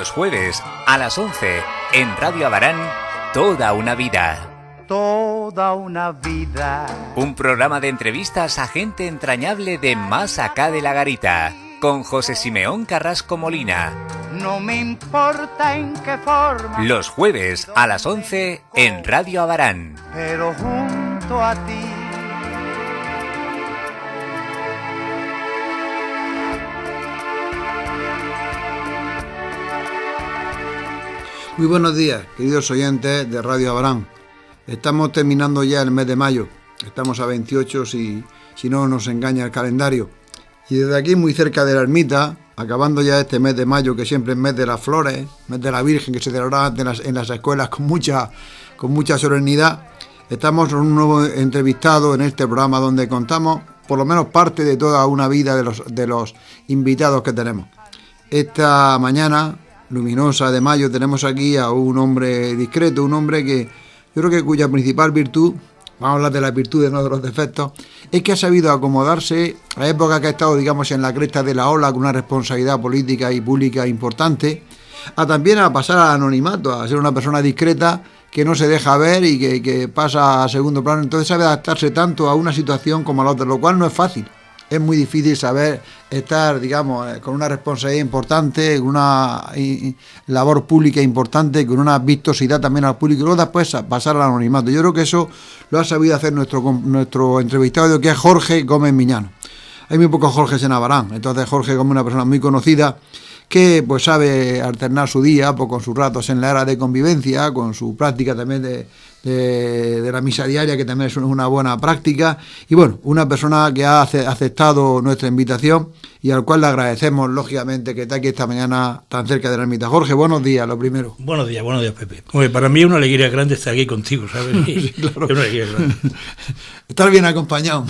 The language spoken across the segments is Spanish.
Los jueves a las 11 en Radio Abarán, Toda una vida. Toda una vida. Un programa de entrevistas a gente entrañable de más acá de la garita, con José Simeón Carrasco Molina. No me importa en qué forma. Los jueves a las 11 en Radio Abarán. Pero junto a ti. Muy buenos días, queridos oyentes de Radio Abarán. Estamos terminando ya el mes de mayo. Estamos a 28 si no nos engaña el calendario. Y desde aquí, muy cerca de la ermita, acabando ya este mes de mayo, que siempre es mes de las flores, mes de la Virgen, que se celebrará en las escuelas con mucha solemnidad, estamos con un nuevo entrevistado en este programa donde contamos por lo menos parte de toda una vida de los invitados que tenemos. Esta mañana luminosa de mayo tenemos aquí a un hombre discreto, un hombre que yo creo que cuya principal virtud, vamos a hablar de las virtudes, no de los defectos, es que ha sabido acomodarse a la época que ha estado, digamos, en la cresta de la ola con una responsabilidad política y pública importante, también a pasar al anonimato, a ser una persona discreta que no se deja ver y que pasa a segundo plano. Entonces sabe adaptarse tanto a una situación como a la otra, lo cual no es fácil. Es muy difícil saber estar, digamos, con una responsabilidad importante, con una labor pública importante, con una vistosidad también al público y luego después pasar al anonimato. Yo creo que eso lo ha sabido hacer nuestro entrevistado, que es Jorge Gómez Miñano. Hay muy pocos Jorges en Abarán, entonces Jorge Gómez es una persona muy conocida que pues sabe alternar su día pues, con sus ratos en la era de convivencia, con su práctica también de la misa diaria, que también es una buena práctica, y bueno, una persona que ha aceptado nuestra invitación y al cual le agradecemos lógicamente que está aquí esta mañana tan cerca de la ermita. Jorge, buenos días, lo primero. Buenos días, Pepe. Oye, para mí es una alegría grande estar aquí contigo, ¿sabes? Sí, claro. Es una alegría grande. Estar bien acompañado,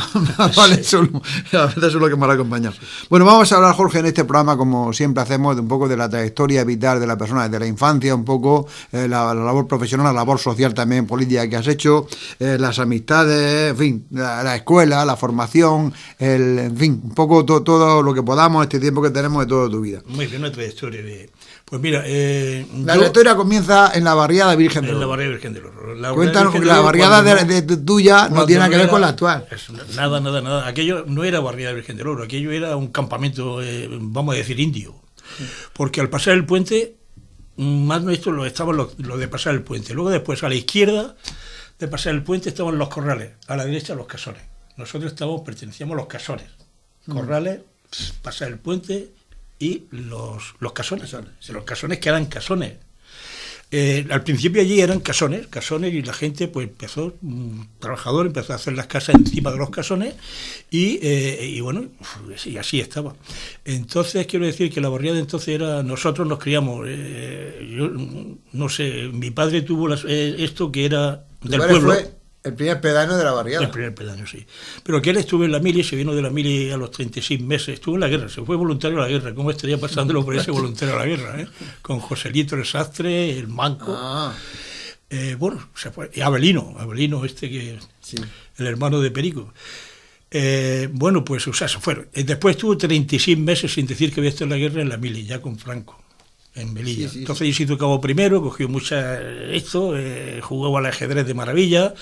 vale, eso es lo que me ha acompañado. Bueno, vamos a hablar, Jorge, en este programa, como siempre hacemos, de un poco de la trayectoria vital de la persona desde la infancia, un poco la labor profesional, la labor social también, política que has hecho, las amistades, en fin, la escuela, la formación, en fin, un poco todo lo que podamos, este tiempo que tenemos de toda tu vida. Muy bien, una trayectoria de... Pues mira, la trayectoria comienza en la barriada Virgen del Oro. En la barriada Virgen del Oro. Cuéntanos, porque la barriada de tuya no tiene nada que ver con la actual. Nada. Aquello no era barriada Virgen del Oro, aquello era un campamento, vamos a decir, indio. Porque al pasar el puente, más nuestro estaban los de pasar el puente. Luego después, a la izquierda de pasar el puente estaban los corrales, a la derecha los casones. Nosotros pertenecíamos a los casones. Corrales, pasar el puente y los casones. Los casones que eran casones. Al principio allí eran casones y la gente pues empezó, un trabajador empezó a hacer las casas encima de los casones y bueno, y así estaba. Entonces quiero decir que la barriada entonces nosotros nos criamos, yo no sé, mi padre tuvo esto que era del pueblo. Fue el primer pedáneo de la barriada. El primer pedáneo, sí. Pero que él estuvo en la mili, se vino de la mili a los 36 meses, estuvo en la guerra, se fue voluntario a la guerra. ¿Cómo estaría pasándolo por ese voluntario a la guerra? Con Joselito el Sastre, el Manco. Bueno, se fue. Y Abelino sí, el hermano de Perico. Bueno, pues, o sea, se fueron. Después estuvo 36 meses sin decir que había estado en la guerra en la mili, ya con Franco. En Melilla. Sí. Entonces yo hizo cabo primero, cogió jugaba al ajedrez de maravilla,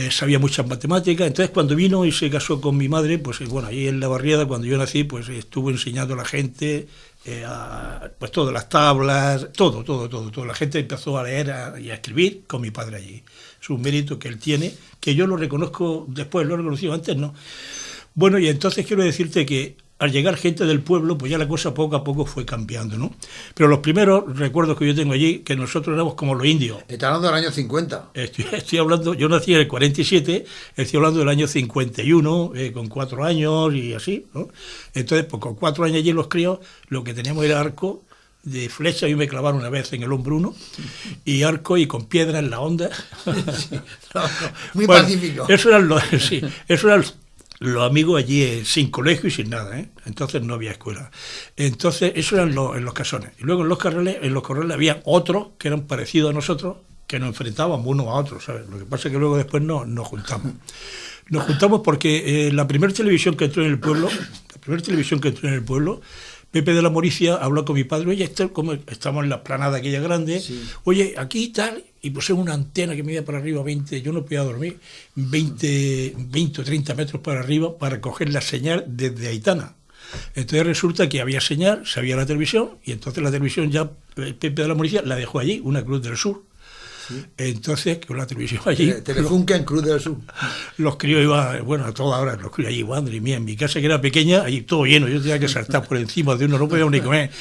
sabía muchas matemáticas. Entonces cuando vino y se casó con mi madre, pues bueno, ahí en la barriada cuando yo nací, pues estuvo enseñando a la gente, pues todas las tablas, todo. La gente empezó a leer y a escribir con mi padre allí. Es un mérito que él tiene, que yo lo reconozco después, lo he reconocido antes, ¿no? Bueno, y entonces quiero decirte que al llegar gente del pueblo, pues ya la cosa poco a poco fue cambiando, ¿no? Pero los primeros recuerdos que yo tengo allí, que nosotros éramos como los indios. Está hablando del año 50. Estoy hablando, yo nací en el 47, estoy hablando del año 51, con 4 años y así, ¿no? Entonces, pues con 4 años allí los críos, lo que teníamos era arco de flecha, yo me clavaron una vez en el hombro uno, y arco y con piedra en la onda. Sí, muy bueno, pacífico. Eso eran los amigos allí sin colegio y sin nada, entonces no había escuela. Entonces eso era en los casones. Y luego en los corrales había otros que eran parecidos a nosotros, que nos enfrentábamos unos a otros, ¿sabes? Lo que pasa es que luego después nos juntamos. Nos juntamos porque la primera televisión que entró en el pueblo, Pepe de la Moricia habló con mi padre, oye, como estamos en la explanada aquella grande, Sí. oye, aquí tal, y puse una antena que medía para arriba 20, yo no podía dormir, 20 o 30 metros para arriba para coger la señal desde Aitana. Entonces resulta que había señal, se había la televisión, y entonces la televisión ya, Pepe de la Moricia la dejó allí, una Cruz del Sur. Sí. Entonces, con la televisión allí... Telefunken en Cruz del Sur. Los críos iban, bueno, a toda hora, los críos allí, madre mía, en mi casa que era pequeña, allí todo lleno, yo tenía que saltar por encima de uno, no podíamos ni comer.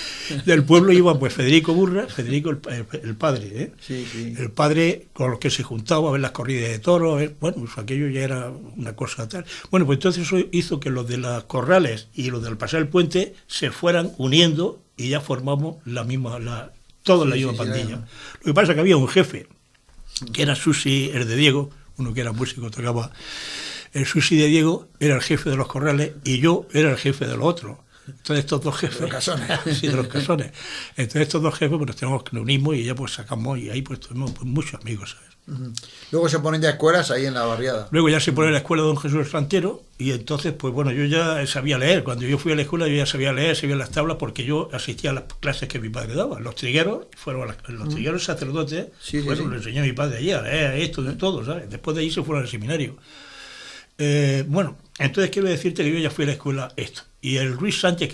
Del pueblo iba pues Federico Burra, Federico el padre, ¿eh? Sí, sí. El padre con los que se juntaba a ver las corridas de toros, bueno, pues aquello ya era una cosa tal. Bueno, pues entonces eso hizo que los de las Corrales y los del Pasar el Puente se fueran uniendo y ya formamos la misma, toda la misma pandilla. Lo que pasa es que había un jefe, que era Susi, el de Diego, uno que era músico, tocaba. El Susi de Diego era el jefe de los Corrales y yo era el jefe de los otros. Entonces estos dos jefes... De los casones. Sí, de los casones. Entonces estos dos jefes pues nos unimos y ya pues sacamos, y ahí pues tuvimos pues, muchos amigos, ¿sabes? Luego se ponen ya escuelas ahí en la barriada. Luego ya se pone la escuela Don Jesús el Santero y entonces, pues bueno, yo ya sabía leer. Cuando yo fui a la escuela yo ya sabía leer, sabía las tablas porque yo asistía a las clases que mi padre daba. Los trigueros, los trigueros sacerdotes, lo enseñó mi padre allí a leer esto de todo, ¿sabes? Después de ahí se fueron al seminario. Bueno, entonces quiero decirte que yo ya fui a la escuela esto. Y el Ruiz Sánchez,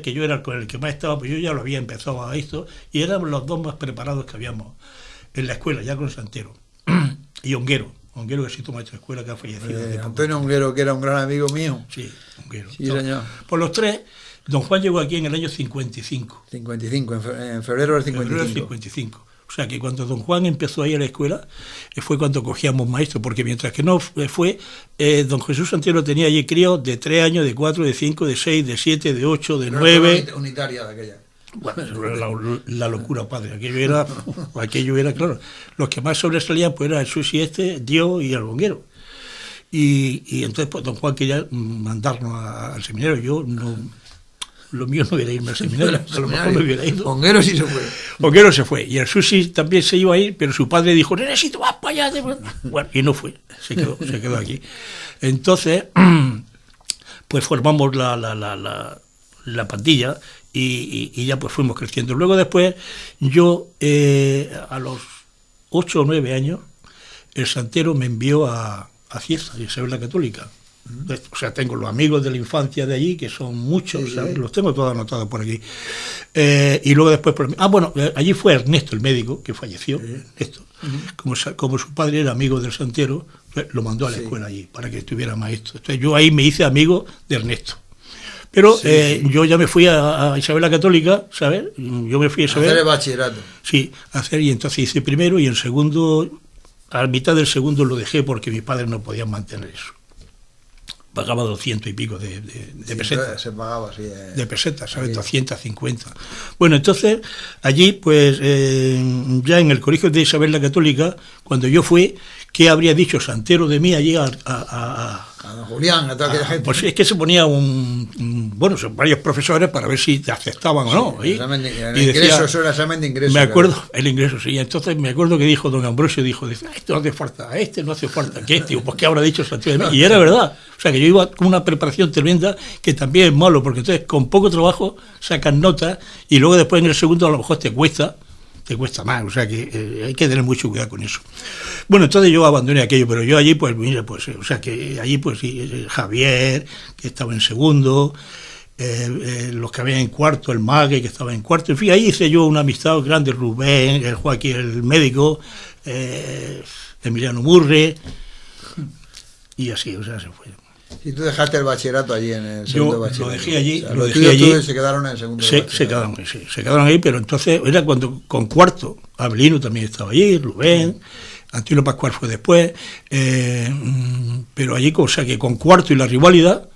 que yo era con el que más estaba, pues yo ya lo había empezado a esto, y éramos los dos más preparados que habíamos en la escuela, ya con Santero. Y Onguero que sí toma esta escuela, que ha fallecido. Antonio Onguero, que era un gran amigo mío. Sí, Onguero. Sí, señor. Por los tres, don Juan llegó aquí en el año 55. 55, en febrero del 55. Febrero del 55. O sea que cuando don Juan empezó a ir a la escuela, fue cuando cogíamos maestros, porque mientras que no fue, don Jesús Santero tenía allí críos de 3 años, de 4, de 5, de 6, de 7, de 8, de 9. Unitaria de aquella. Bueno, eso era la locura, padre. Aquello era, claro. Los que más sobresalían pues era el Susi Dios y el Bonguero. Y entonces pues don Juan quería mandarnos al seminario. Yo no... Lo mío no era irme al seminario, a lo mejor me hubiera ido. Onguero sí se fue. Onguero se fue. Y el Susi también se iba a ir, pero su padre dijo, necesito vas para allá. Bueno, y no fue. Se quedó aquí. Entonces, pues formamos la pandilla y ya pues fuimos creciendo. Luego después, yo a los 8 o 9 años, el Santero me envió a Cieza, a Isabel la Católica. O sea, tengo los amigos de la infancia de allí, que son muchos, ¿sabes? Los tengo todos anotados por aquí. Y luego después... allí fue Ernesto, el médico, que falleció. Ernesto. Como su padre era amigo del Santero, lo mandó a la escuela allí, para que estuviera maestro. Entonces yo ahí me hice amigo de Ernesto. Pero yo ya me fui a Isabel la Católica, ¿sabes? Yo me fui a Isabel... Hacer el bachillerato. Sí, y entonces hice primero, y en segundo, a mitad del segundo lo dejé porque mis padres no podían mantener eso. Pagaba 200 y pico de pesetas. Se pagaba, sí. De pesetas, ¿sabes? 250. Bueno, entonces, allí, pues, ya en el colegio de Isabel la Católica, cuando yo fui, ¿qué habría dicho Santero de mí allí a don Julián, a toda aquella gente? Pues es que se ponía son varios profesores para ver si te aceptaban o no. El examen de ingreso, eso era el examen de ingreso. Me acuerdo, el ingreso, sí. Entonces me acuerdo que dijo don Ambrosio, esto no hace falta, a este no hace falta. ¿Qué, tío? Pues ¿qué habrá dicho Santero de mí? Y era verdad. O sea, que yo iba con una preparación tremenda, que también es malo, porque entonces con poco trabajo sacas notas y luego después en el segundo a lo mejor te cuesta más, o sea que hay que tener mucho cuidado con eso. Bueno, entonces yo abandoné aquello, pero yo allí, pues mira, pues, o sea que allí, pues sí, Javier, que estaba en segundo, los que habían en cuarto, el Mague, que estaba en cuarto, en fin, ahí hice yo una amistad grande, Rubén, el Joaquín, el médico, Emiliano Murre, y así, o sea, se fue. Y tú dejaste el bachillerato allí en el segundo bachillerato. Lo dejé allí. O sea, los tuyos se quedaron en el segundo bachillerato. Se quedaron ahí, pero entonces era cuando con cuarto. Abelino también estaba allí, Rubén, Antonio Pascual fue después, pero allí, o sea que con cuarto y la rivalidad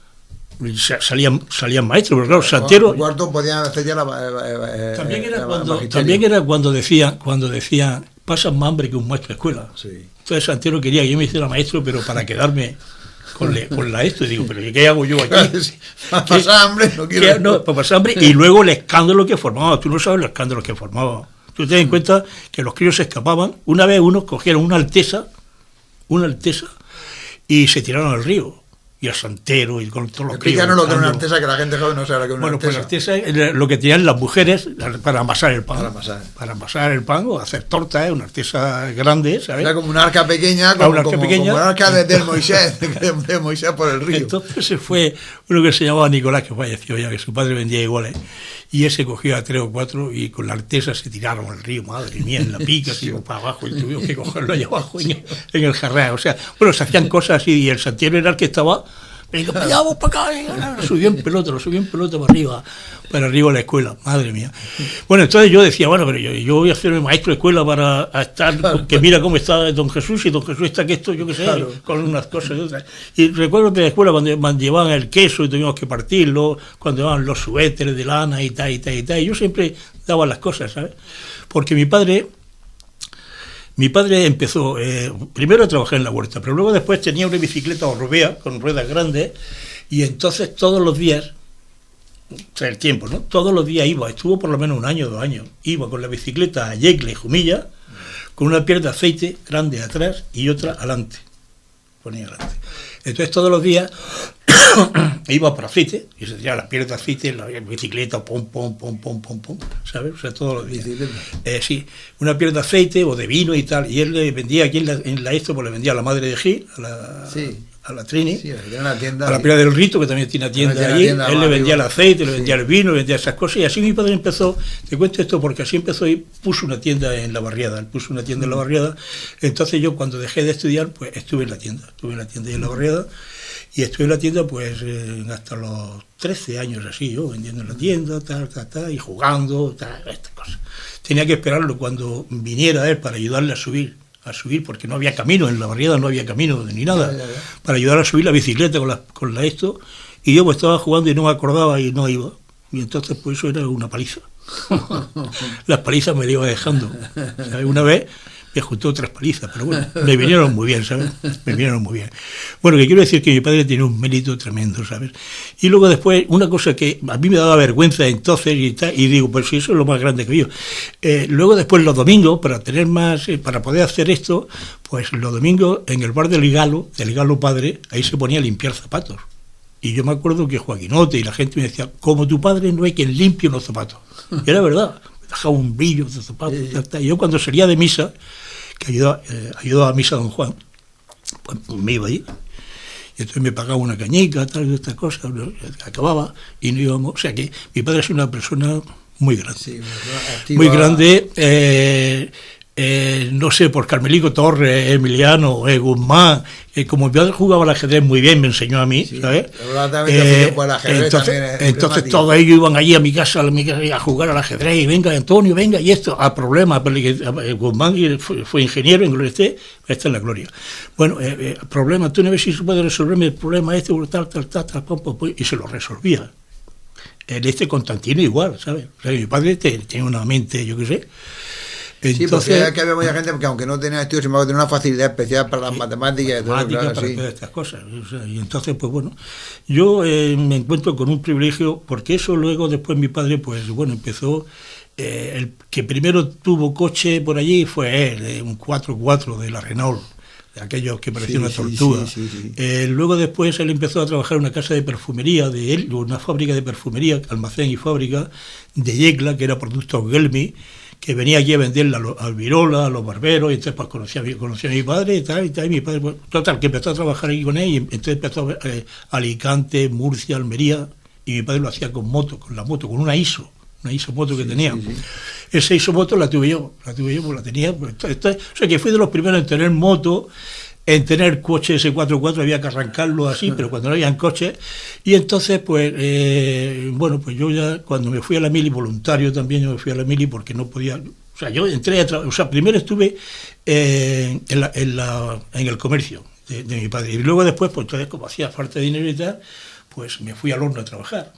salían maestros, pero claro, Santero. Cuarto podían hacer ya también era cuando decían pasan más hambre que un maestro de escuela. Sí. Entonces Santero quería que yo me hiciera maestro, pero para quedarme con la esto, y digo, pero ¿qué hago yo aquí? Para pasar hambre, no quiero. No, para pasar hambre, y luego el escándalo que formaba, tú no sabes los escándalos que formaba. Tú ten en cuenta que los críos se escapaban, una vez unos cogieron una alteza, y se tiraron al río. y el santero y con todos los críos. Explícanos lo que es una artesa, que la gente joven no sabe lo que es una Bueno, artesa. pues la artesa es lo que tenían las mujeres para amasar el pan. Para amasar el pan o hacer torta, una artesa grande, ¿sabes? Era como una arca pequeña, como una arca de Moisés, de Moisés por el río. Entonces se fue uno que se llamaba Nicolás, que falleció ya, que su padre vendía iguales, y ese cogió a 3 o 4 y con la artesa se tiraron al río, madre mía, en la pica, así para abajo, y tuvimos que cogerlo allá abajo en el jarrá. O sea, bueno, se hacían cosas así, y el santero era el que estaba, me dijo, para allá, vos para acá, lo subió en pelota para arriba a la escuela, madre mía. Bueno, entonces yo decía, bueno, pero yo voy a hacerme maestro de escuela para estar, que mira cómo está don Jesús, y don Jesús está que esto, yo qué sé, claro, con unas cosas y otras. Y recuerdo que en la escuela cuando llevaban el queso y teníamos que partirlo, cuando llevaban los suéteres de lana y tal, y yo siempre daba las cosas, ¿sabes? Porque mi padre empezó primero a trabajar en la huerta, pero luego después tenía una bicicleta orbea con ruedas grandes, y entonces todos los días, o sea, el tiempo, ¿no? Todos los días estuvo por lo menos 1 año, 2 años, iba con la bicicleta a Yecle, Jumilla, con una piel de aceite grande atrás y otra adelante, ponía adelante. Entonces todos los días iba por aceite, y se tiraba la piel de aceite, la bicicleta, pum, ¿sabes? O sea, todos los días. Sí, una piel de aceite o de vino y tal, y él le vendía aquí en la esto, pues le vendía a la madre de Gil, a la Trini, sí, una tienda, a la Piedra del Rito, que también tiene una tienda allí, él le vendía el aceite, le vendía el vino, le vendía esas cosas, y así mi padre empezó, te cuento esto porque así empezó, y puso una tienda en la barriada, entonces yo cuando dejé de estudiar, pues estuve en la tienda en la barriada, y estuve en la tienda pues hasta los 13 años así, yo vendiendo en la tienda, y jugando, estas cosas. Tenía que esperarlo cuando viniera él para ayudarle a subir, porque no había camino, en la barriada no había camino ni nada, para ayudar a subir la bicicleta con la esto, y yo pues estaba jugando y no me acordaba y no iba, y entonces pues eso era una paliza. Las palizas me iba dejando, ¿sabes? Una vez me juntó 3 palizas, pero bueno, me vinieron muy bien, ¿sabes? Bueno, que quiero decir que mi padre tiene un mérito tremendo, ¿sabes? Y luego después, una cosa que a mí me daba vergüenza entonces, y digo, pues sí, eso es lo más grande que yo. Luego después los domingos, para tener más, para poder hacer esto, pues los domingos en el bar del Galo padre, ahí se ponía a limpiar zapatos. Y yo me acuerdo que Joaquinote y la gente me decía, como tu padre no hay quien limpie los zapatos. Y era verdad, me dejaba un brillo de zapatos. Y yo cuando salía de misa, que ayudaba a misa a don Juan, pues me iba allí. Y entonces me pagaba una cañica, tal, de estas cosas, acababa y no íbamos. O sea que mi padre es una persona muy grande. Sí, muy grande. No sé, por Carmelico Torres, Emiliano, Guzmán, como mi padre jugaba al ajedrez muy bien, me enseñó a mí, sí, ¿sabes? Entonces todos ellos iban allí a mi casa a jugar al ajedrez, y venga Antonio, venga, y esto, a problemas, Guzmán fue ingeniero en Gloria Esté, esta es la gloria. Bueno, problema, Antonio, a ver si se puede resolverme el problema tal, y se lo resolvía. Constantino igual, ¿sabes? O sea, mi padre tenía una mente, yo qué sé. Entonces, sí, porque que había mucha gente que aunque no tenía estudios, sin embargo, tenía una facilidad especial para las matemáticas. Claro, para estas cosas. O sea, y entonces, pues bueno, yo me encuentro con un privilegio, porque eso luego, después mi padre, pues bueno, empezó, el que primero tuvo coche por allí fue él, un 4x4 de la Renault, de aquellos que parecían una tortuga. Sí. Luego después él empezó a trabajar en una casa de perfumería de él, una fábrica de perfumería, almacén y fábrica de Yecla, que era productos Gelmi, que venía aquí a venderla al Virola, a los barberos, y entonces pues conocía a mi padre y tal, y mi padre, pues, total, que empezó a trabajar aquí con él, y entonces empezó a Alicante, Murcia, Almería, y mi padre lo hacía con la moto, con una ISO moto que tenía. Sí. Esa ISO moto la tuve yo, pues la tenía, pues, o sea que fui de los primeros en tener moto, en tener coche ese 4x4, había que arrancarlo así, pero cuando no habían coches, y entonces pues bueno, pues yo ya cuando me fui a la mili, voluntario también, yo me fui a la mili porque no podía, o sea, yo entré o sea, primero estuve en el comercio de mi padre, y luego después, pues entonces como hacía falta de dinero y tal, pues me fui al horno a trabajar,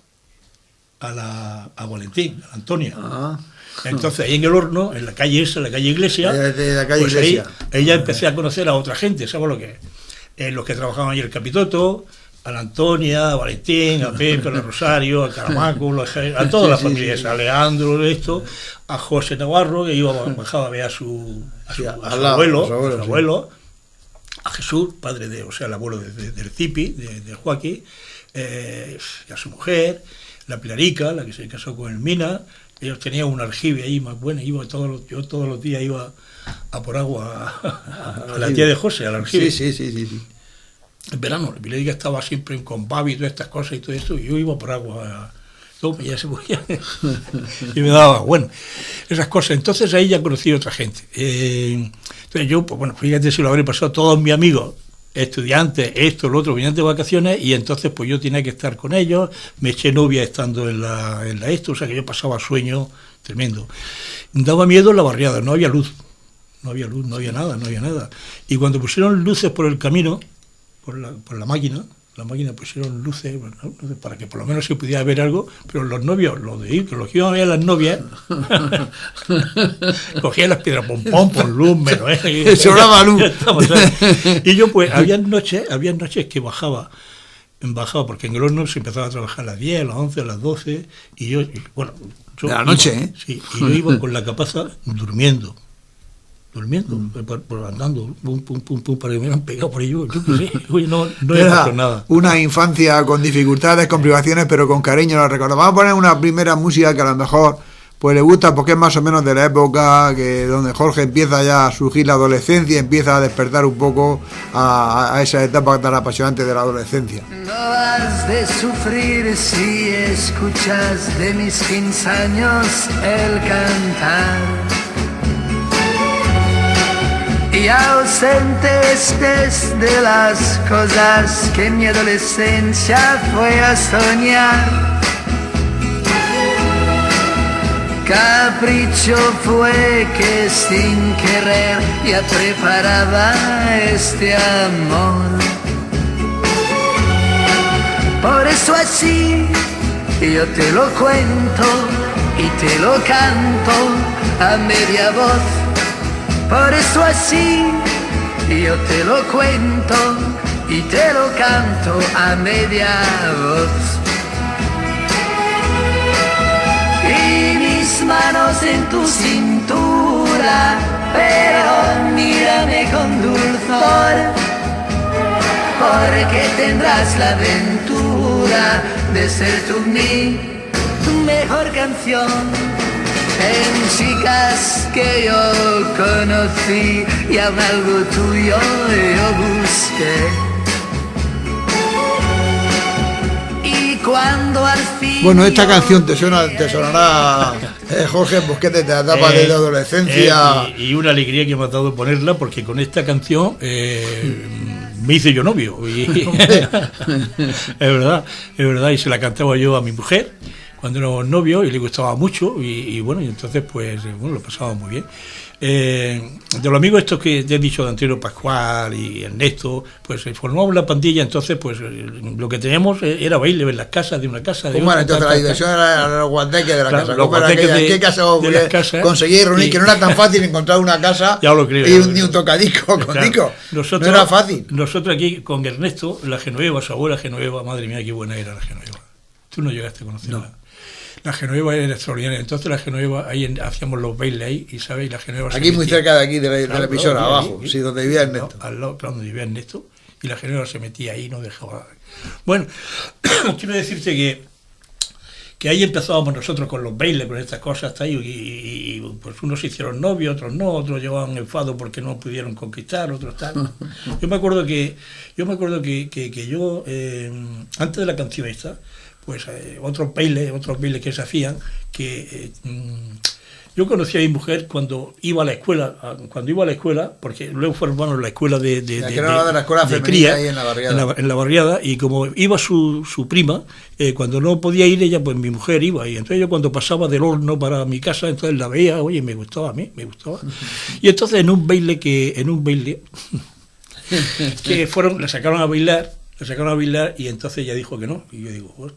a Valentín, a la Antonia. Entonces ahí en el horno, en la calle Iglesia, pues ahí ella empecé a conocer a otra gente, ¿sabes lo que es? Los que trabajaban ahí, el Capitoto, a la Antonia, a Valentín, a Pepe, a Rosario, a Caramaco, a todas las familias, a Leandro, a José Navarro, que bajaba a ver a su abuelo, a Jesús, padre de, o sea, el abuelo del Cipi, de Joaquín, y a su mujer, la Pilarica, la que se casó con el Mina. Ellos tenían un aljibe ahí más bueno, yo todos los días iba a por agua a la tía de José, al aljibe. Sí. En verano, la Pilarica estaba siempre con Babi y todas estas cosas y todo esto, y yo iba por agua, todo, ya se podía, y me daba, bueno, esas cosas. Entonces ahí ya conocí a otra gente. Entonces yo, pues bueno, fíjate si lo habré pasado, todos mis amigos, estudiantes, esto, lo otro, venían de vacaciones, y entonces pues yo tenía que estar con ellos, me eché novia estando en la esto, o sea que yo pasaba sueño tremendo. Daba miedo la barriada, no había luz, no había nada. Y cuando pusieron luces por el camino, por la máquina pusieron luces, bueno, para que por lo menos se pudiera ver algo, pero los novios, los que iban a ver a las novias, cogían las piedras, pom, luz, menos, sobraba luz. Y yo pues, había noches que bajaba, porque en el horno se empezaba a trabajar a las 10, a las 11, a las 12, y yo, bueno... De la noche, ¿eh? Sí, y yo iba con la capaza durmiendo, andando, pum, para que me hubieran pegado por ello, yo qué sé, no he pasado nada. Una infancia con dificultades, con privaciones, pero con cariño la recuerdo. Vamos a poner una primera música que a lo mejor pues le gusta porque es más o menos de la época donde Jorge empieza ya a surgir la adolescencia, empieza a despertar un poco a esa etapa tan apasionante de la adolescencia. No has de sufrir si escuchas de mis 15 años el cantar. Y ausente estés de las cosas que en mi adolescencia fue a soñar. Capricho fue que sin querer ya preparaba este amor. Por eso así yo te lo cuento y te lo canto a media voz. Por eso así yo te lo cuento y te lo canto a media voz. Y mis manos en tu cintura, pero mírame con dulzor, porque tendrás la aventura de ser tú mi mejor canción. En chicas que yo conocí y aún algo tuyo yo busqué. Y cuando al fin... Bueno, esta canción te sonará, Jorge, pues que te etapa de la adolescencia. Y una alegría que me ha dado ponerla, porque con esta canción me hice yo novio. Y es verdad, y se la cantaba yo a mi mujer cuando éramos novios y le gustaba mucho y bueno, y entonces pues bueno, lo pasábamos muy bien. De los amigos estos que te he dicho, de Antonio Pascual y Ernesto, pues formamos la pandilla. Entonces pues lo que teníamos era baile en las casas, de una casa de otra. Bueno, entonces la diversión era los guateques de la casa. ¿En qué casa conseguir reunir? Que no era tan fácil encontrar una casa ya lo creo, y un tocadisco con disco. No era fácil. Nosotros aquí con Ernesto, la Genoveva, su abuela Genoveva, madre mía, qué buena era la Genoveva. Tú no llegaste a conocerla. No. La Genoveva era extraordinaria. Entonces la Genoveva, ahí hacíamos los bailes ahí, y ¿sabes? Y la Genoveva aquí muy cerca de aquí, de la emisora, abajo, sí, donde vivía Ernesto. Al lado, claro, donde vivía Ernesto, y la Genoveva se metía ahí y no dejaba. Bueno, quiero decirte que ahí empezábamos nosotros con los bailes, con estas cosas, hasta ahí, y pues unos se hicieron novios, otros no, otros llevaban enfado porque no pudieron conquistar, otros tal. Yo me acuerdo que yo, antes de la canción esta, pues otros bailes que se hacían, que yo conocí a mi mujer cuando iba a la escuela, porque luego formamos la escuela de la escuela femenina cría, ahí en la barriada. En la barriada, y como iba su prima, cuando no podía ir ella, pues mi mujer iba, y entonces yo cuando pasaba del horno para mi casa, entonces la veía, oye, me gustaba, y entonces en un baile que fueron, la sacaron a bailar, y entonces ella dijo que no, y yo digo, bueno.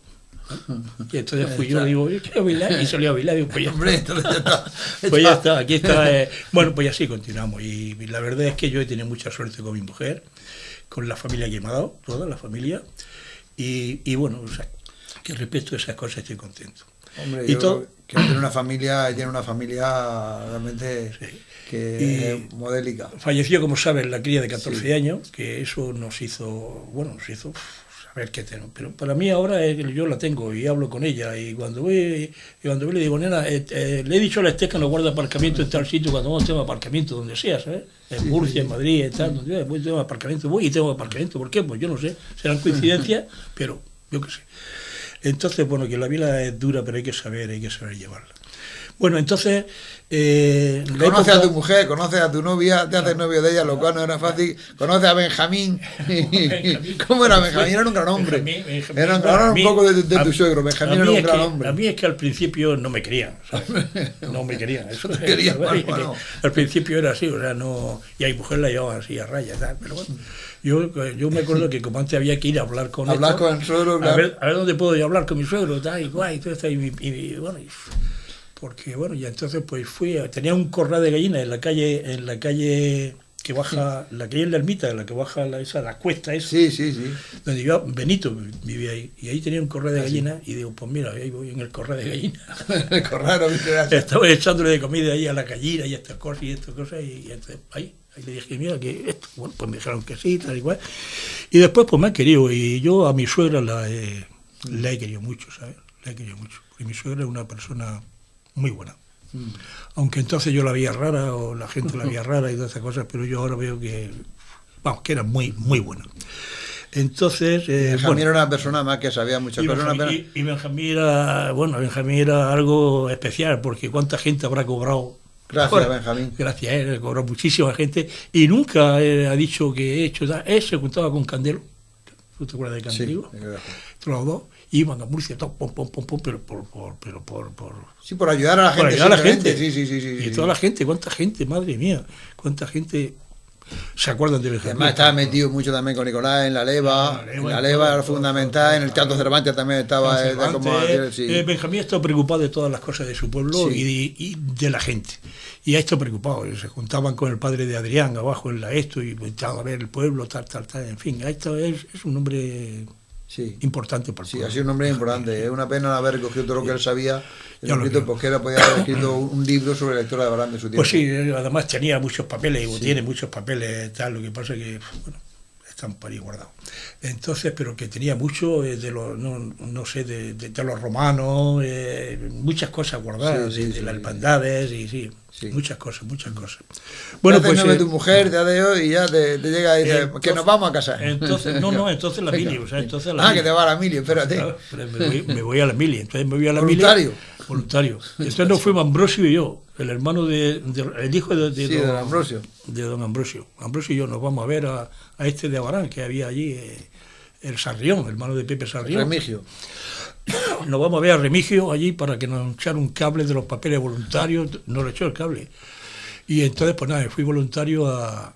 Y entonces fui yo, digo, yo quiero bailar, y salí a bailar, digo, pues ya está. Pues ya está, aquí está. Bueno, pues así continuamos, y la verdad es que yo he tenido mucha suerte con mi mujer, con la familia que me ha dado, toda la familia, y bueno, o sea, que respecto a esas cosas estoy contento. Hombre, y todo que tiene una familia realmente... Sí. que es modélica. Falleció, como sabes, la cría de 14 Sí. años, que eso nos hizo saber qué tenemos. Pero para mí ahora yo la tengo y hablo con ella, y cuando voy le digo, nena, le he dicho a la Estés que nos guarda aparcamiento en tal sitio cuando vamos a tener aparcamiento donde sea, ¿sabes? En Murcia, en Madrid, en tal, donde voy, tengo aparcamiento, voy y tengo aparcamiento. ¿Por qué? Pues yo no sé, serán coincidencias, pero yo qué sé. Entonces, bueno, que la vida es dura, pero hay que saber llevarla. Bueno, entonces... Conoces a tu mujer, conoces a tu novia, te haces novio de ella, lo cual no era fácil. Conoces a Benjamín. ¿Cómo era Benjamín? Era un gran hombre. Benjamín, Era un poco de tu suegro. Benjamín era un gran hombre. A mí es que al principio no me querían, ¿sabes? No me querían. Eso te querían, ¿sabes? bueno. Al principio era así, o sea, no... Y a mi mujer la llevaban así a raya, tal, pero bueno. Yo me acuerdo que como antes había que ir a hablar con Hablar esto, con el suegro, claro. a ver dónde puedo yo hablar con mi suegro, tal, y guay, todo esto, y bueno, porque bueno, y entonces pues tenía un corral de gallinas en la calle que baja, la calle en la Ermita, la que baja la cuesta esa, Sí. donde yo, Benito vivía ahí, y ahí tenía un corral de gallinas, y digo, pues mira, ahí voy en el corral de gallinas. El corral, ¿viste? Estaba echándole de comida ahí a la gallina y estas cosas, y entonces ahí le dije, mira, que esto, bueno, pues me dijeron que sí, tal y cual. Y después pues me han querido, y yo a mi suegra la he querido mucho, ¿sabes? La he querido mucho, porque mi suegra es una persona muy buena. Aunque entonces yo la veía rara, o la gente la veía rara y todas esas cosas, pero yo ahora veo que, vamos, que era muy, muy buena. Entonces, Benjamín era una persona más que sabía muchas cosas. Y Benjamín era algo especial, porque cuánta gente habrá cobrado. Gracias, Benjamín. Gracias, él cobró muchísima gente, y nunca ha dicho que he hecho nada. Él se juntaba con Candelo. ¿Tú te acuerdas de Candelo? Sí, los dos iban a Murcia, todo, pero por ayudar a la gente. Por ayudar a la gente. Sí. Y toda la gente, cuánta gente, madre mía, cuánta gente se acuerdan de Benjamín. Además estaba metido mucho también con Nicolás en la leva. La leva era fundamental, en el Teatro Cervantes también estaba. Benjamín ha estado preocupado de todas las cosas de su pueblo y de la gente. Y ha estado preocupado. Se juntaban con el padre de Adrián abajo en la esto y estaban a ver el pueblo, tal. En fin, es un hombre importante para el pueblo. Sí, ha sido un hombre importante. Es una pena no haber recogido todo lo que él sabía. Porque él podía haber escrito un libro sobre la historia de Abarán de su tiempo. Pues sí, además tenía muchos papeles, tiene muchos papeles, tal, lo que pasa es que, bueno, están por ahí guardados. Entonces, pero que tenía mucho de los, no sé, de los romanos, muchas cosas guardadas, de las hermandades, muchas cosas. Bueno, pues tu mujer te ha de hoy y ya te llega y dice que nos vamos a casar. Entonces, entonces la mili, o sea, entonces la mili. Que te va a la mili, espérate. Claro, me voy a la mili, entonces me voy a la voluntario. Mili. Voluntario. Entonces nos fuimos Ambrosio y yo, el hermano el hijo de don Ambrosio. De don Ambrosio. Ambrosio y yo nos vamos a ver a este de Abarán, que había allí, el Sarrión, hermano de Pepe Sarrión. Remigio. Nos vamos a ver a Remigio allí para que nos echara un cable de los papeles voluntarios, nos le echó el cable. Y entonces, pues nada, fui voluntario a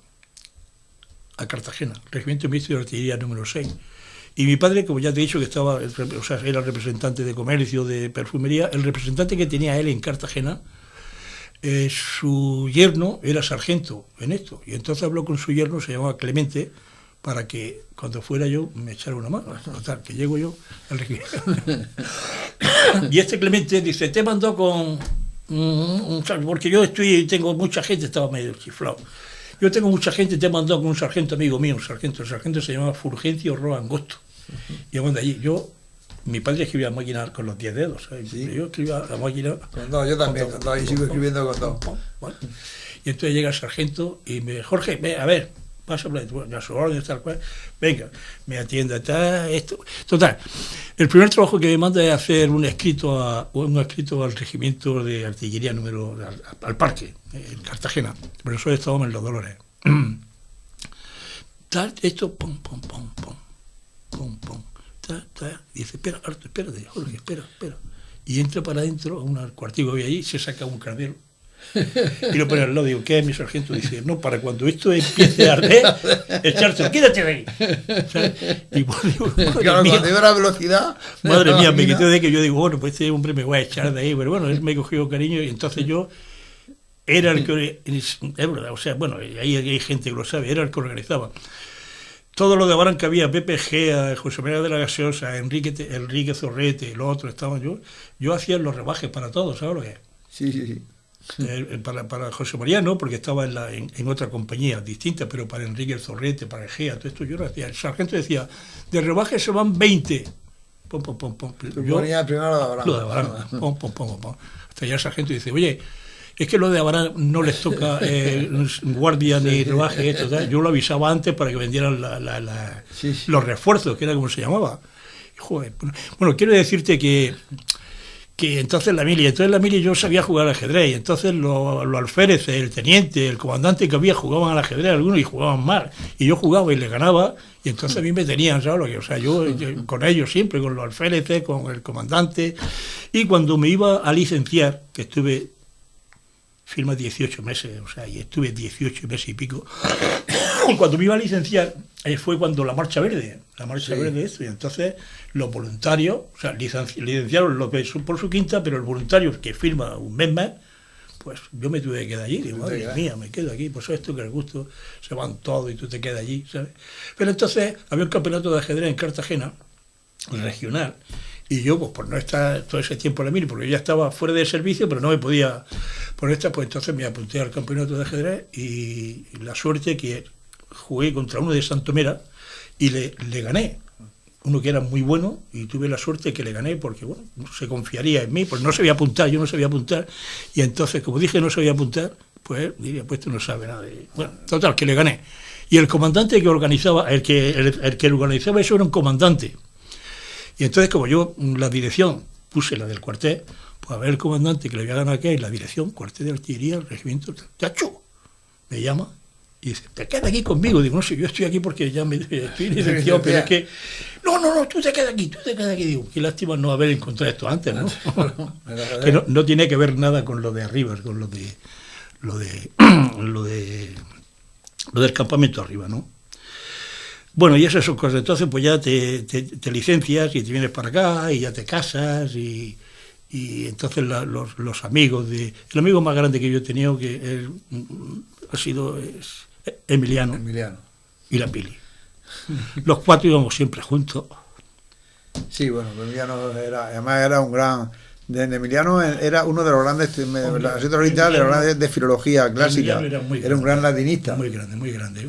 Cartagena, Regimiento Ministro de Artillería número 6. Y mi padre, como ya te he dicho, que era representante de comercio, de perfumería, el representante que tenía él en Cartagena, su yerno era sargento en esto. Y entonces habló con su yerno, se llamaba Clemente, para que cuando fuera yo me echara una mano. Total, que llego yo al regimiento. Y este Clemente dice, te mandó con porque yo tengo mucha gente, estaba medio chiflado. Yo tengo mucha gente, te he mandado con un sargento amigo mío, el sargento se llamaba Fulgencio Roa Angosto. Y cuando allí, mi padre escribía a máquina con los 10 dedos, ¿sabes? Sí. Yo escribía a máquina. No, yo también, y sigo escribiendo con dos. Bueno. Y entonces llega el sargento y me dice, Jorge, ve, a ver, pasa a su orden, tal cual, venga, me atiende, esto. Total, el primer trabajo que me manda es hacer un escrito al regimiento de artillería al parque, en Cartagena, pero nosotros estábamos en Los Dolores. Tal, esto, pum, dice, espérate, Jorge, espera. Y entra para adentro, a un cuartico que había allí, se saca un cardero. Y lo pone al lado, digo, ¿qué es mi sargento? Dice, no, para cuando esto empiece a arder, echarte, quítate de ahí. ¿Sabes? Y pues, digo, claro, cuando iba a la velocidad. Madre mía, me quité de que yo digo, bueno, pues este hombre me voy a echar de ahí. Pero bueno, él me cogió cariño y entonces yo era el que, es verdad, o sea, bueno, ahí hay gente que lo sabe, era el que organizaba. Todo lo de Abarán que había, Pepe Gea, José María de la Gaseosa, Enrique Zorrete, los otros estaban yo hacía los rebajes para todos, ¿sabes lo que es? Sí. Para José María no, porque estaba en otra compañía distinta, pero para Enrique el Zorrete, para Egea, todo esto yo lo hacía. El sargento decía, de rebaje se van 20. Pom, pom, pom, pom. Yo ponía primero lo de Abarán. Pom, pom, pom, pom. Hasta ya el sargento dice, oye, es que lo de Abarán no les toca guardia ni rebaje, esto, ¿sabes? Yo lo avisaba antes para que vendieran los refuerzos, que era como se llamaba. Y, joder, bueno, quiero decirte que entonces la mili yo sabía jugar al ajedrez, y entonces los alféreces, el teniente, el comandante que había jugaban al ajedrez algunos y jugaban mal, y yo jugaba y les ganaba, y entonces a mí me tenían, ¿sabes? O sea, yo con ellos siempre, con los alféreces, con el comandante, y cuando me iba a licenciar, que estuve firma 18 meses, o sea, y estuve 18 meses y pico, cuando me iba a licenciar, fue cuando la Marcha Verde, esto, y entonces los voluntarios, o sea, licenciaron los por su quinta, pero el voluntario que firma un mes más, pues yo me tuve que quedar allí, digo, madre mía, me quedo aquí, pues esto que les gusto, se van todos y tú te quedas allí, ¿sabes? Pero entonces había un campeonato de ajedrez en Cartagena, regional, y yo, pues por no estar todo ese tiempo en la mili, porque yo ya estaba fuera de servicio, pero no me podía poner esta, pues entonces me apunté al campeonato de ajedrez, y la suerte que jugué contra uno de Santomera y le gané, uno que era muy bueno, y tuve la suerte que le gané porque, bueno, se confiaría en mí, pues no sabía apuntar, yo no sabía apuntar, y entonces, como dije no sabía apuntar, pues diría, pues tú no sabes nada. Bueno, total, que le gané. Y el comandante que organizaba, el que organizaba eso era un comandante. Y entonces, como yo la dirección puse la del cuartel, pues a ver el comandante que le había ganado aquí, la dirección, cuartel de artillería, el regimiento, ¡chacho! Me llama y dice, te quedas aquí conmigo. Digo, no sé, yo estoy aquí porque ya estoy licenciado, pero es que, no, tú te quedas aquí. Digo, qué lástima no haber encontrado esto antes, ¿no? Que no tiene que ver nada con lo de arriba, con lo del campamento arriba, ¿no? Bueno, y esas son cosas. Entonces, pues ya te licencias y te vienes para acá y ya te casas y entonces los amigos el amigo más grande que yo he tenido que ha sido Emiliano y la Pili. Los cuatro íbamos siempre juntos. Sí, bueno, Emiliano además era un gran... Emiliano era uno de los grandes, de los grandes de filología clásica. Era un gran latinista. Muy grande.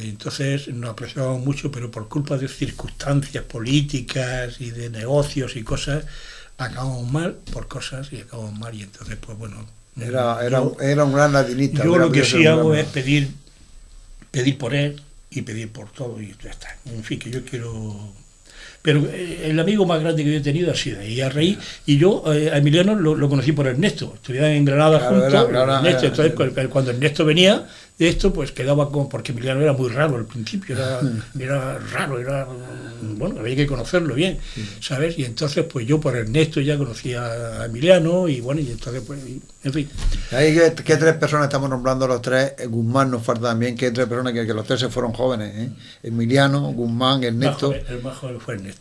Entonces nos apreciábamos mucho, pero por culpa de circunstancias políticas y de negocios y cosas, acabamos mal por cosas y acabamos mal. Y entonces, pues bueno. Era un gran latinista. Yo lo que sí hago es pedir por él y pedir por todo y ya está. En fin, que yo quiero... Pero el amigo más grande que yo he tenido ha sido ahí a raíz, y yo a Emiliano lo conocí por Ernesto, estudiaba en Granada juntos, Ernesto, entonces cuando Ernesto venía de esto, pues quedaba porque Emiliano era muy raro al principio, era raro, bueno, había que conocerlo bien, ¿sabes? Y entonces pues yo por Ernesto ya conocía a Emiliano, y bueno, y entonces pues, en fin. Ahí ¿qué tres personas estamos nombrando los tres? Guzmán nos falta también, que tres personas que los tres se fueron jóvenes, ¿eh? Emiliano, Guzmán, Ernesto. El más joven fue Ernesto.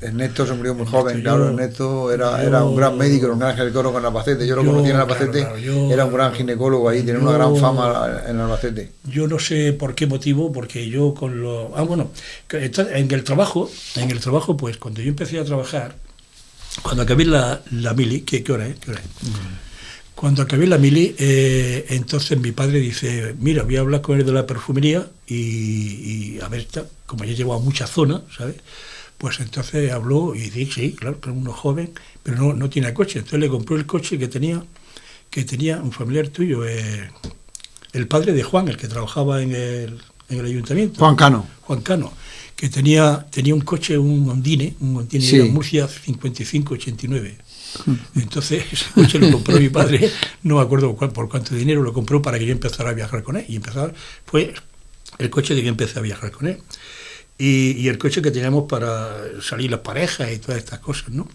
Ernesto se murió muy joven, claro. Ernesto era un gran médico, era un gran ginecólogo en Albacete. Yo lo conocí en Albacete, era un gran ginecólogo ahí, tenía una gran fama en Albacete. Yo no sé por qué motivo, porque yo con lo... en el trabajo, pues cuando yo empecé a trabajar, cuando acabé la mili, ¿qué hora es? Cuando acabé la mili, entonces mi padre dice, mira, voy a hablar con él de la perfumería y a ver, como ya llevaba mucha zona, ¿sabes? Pues entonces habló y dije, sí, claro, pero uno joven, pero no tiene coche. Entonces le compró el coche que tenía un familiar tuyo, el padre de Juan, el que trabajaba en el ayuntamiento. Juan Cano, que tenía un coche, un Ondine sí. De Murcia 5589. Entonces ese coche lo compró mi padre, no me acuerdo por cuánto dinero lo compró para que yo empezara a viajar con él. Y fue el coche de que empecé a viajar con él. Y el coche que teníamos para salir las parejas y todas estas cosas, ¿no?